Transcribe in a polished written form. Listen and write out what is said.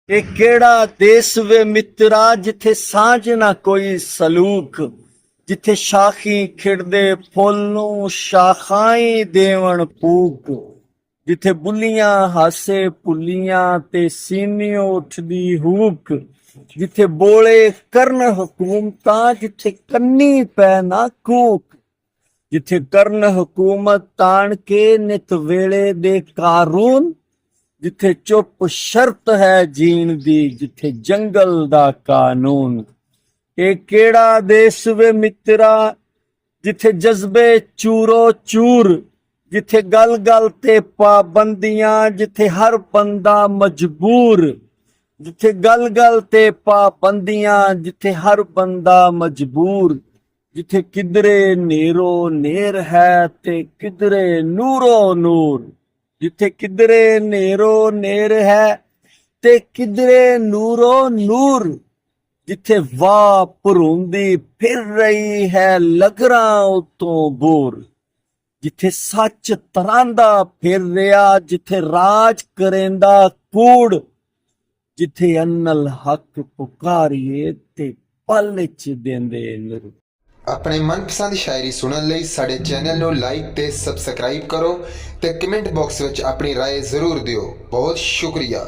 ਇਹ ਕਿਹੜਾ ਦੇਸ ਵੇ ਮਿੱਤਰਾ ਜਿੱਥੇ ਸਾਂਝ ਨਾ ਕੋਈ ਸਲੂਕ, ਜਿੱਥੇ ਸ਼ਾਖੀ ਖਿੜਦੇ ਫੁੱਲ ਨੂੰ ਸ਼ਾਖਾਈ ਦੇਵਣ ਫੂਕ, ਜਿੱਥੇ ਬੁੱਲੀਆਂ ਹਾਸੇ ਪੁੱਲੀਆਂ ਤੇ ਸੀਨਿਓ ਉੱਠਦੀ ਹੂਕ, ਜਿੱਥੇ ਬੋਲੇ ਕਰਨ ਹਕੂਮਤਾਂ ਜਿੱਥੇ ਕੰਨੀ ਪੈ ਨਾ ਕੂਕ, ਜਿੱਥੇ ਕਰਨ ਹਕੂਮਤ ਤਾਣ ਕੇ ਨਿਤ ਵੇਲੇ ਦੇ ਕਾਰੂਨ, ਜਿੱਥੇ ਚੁੱਪ ਸ਼ਰਤ ਹੈ ਜੀਣ ਦੀ ਜਿੱਥੇ ਜੰਗਲ ਦਾ ਕਾਨੂੰਨ। ਇਹ ਕਿਹੜਾ ਦੇਸ ਵੇ ਮਿੱਤਰਾ ਜਿੱਥੇ ਜਜ਼ਬੇ ਚੂਰੋ ਚੂਰ, ਜਿੱਥੇ ਗਲ ਗਲ ਤੇ ਪਾਬੰਦੀਆਂ ਜਿੱਥੇ ਹਰ ਬੰਦਾ ਮਜਬੂਰ, ਜਿੱਥੇ ਗਲ ਗਲ ਤੇ ਪਾਬੰਦੀਆਂ ਜਿੱਥੇ ਹਰ ਬੰਦਾ ਮਜਬੂਰ, ਜਿੱਥੇ ਕਿਧਰੇ ਨੇਰੋ ਨੇਰ ਹੈ ਤੇ ਕਿਧਰੇ ਨੂਰੋ ਨੂਰ, ਜਿੱਥੇ ਕਿਧਰੇ ਨੇਰੋ ਨੇਰ ਹੈ ਤੇ ਕਿਧਰੇ ਨੂਰੋ ਨੂਰ, ਜਿੱਥੇ ਵਾਹ ਭਰੂੰਦੀ ਫਿਰ ਰਹੀ ਹੈ ਲਗਰਾਂ ਉਤੋਂ ਬੋਰ, ਜਿੱਥੇ ਸੱਚ ਤਰਾਂਦਾ ਫਿਰ ਰਿਹਾ ਜਿੱਥੇ ਰਾਜ ਕਰੇਂਦਾ ਕੂੜ, ਜਿੱਥੇ ਅਨਲ ਹੱਕ ਪੁਕਾਰੀਏ ਤੇ ਪਲ ਚ ਦੇਂਦੇ ਨੂਰ। ਆਪਣੇ ਮਨਪਸੰਦ ਸ਼ਾਇਰੀ ਸੁਣਨ ਲਈ ਸਾਡੇ ਚੈਨਲ ਨੂੰ ਲਾਈਕ ਤੇ ਸਬਸਕ੍ਰਾਈਬ ਕਰੋ ਤੇ ਕਮੈਂਟ ਬਾਕਸ ਵਿੱਚ ਆਪਣੀ ਰਾਏ ਜ਼ਰੂਰ ਦਿਓ। ਬਹੁਤ ਸ਼ੁਕਰੀਆ।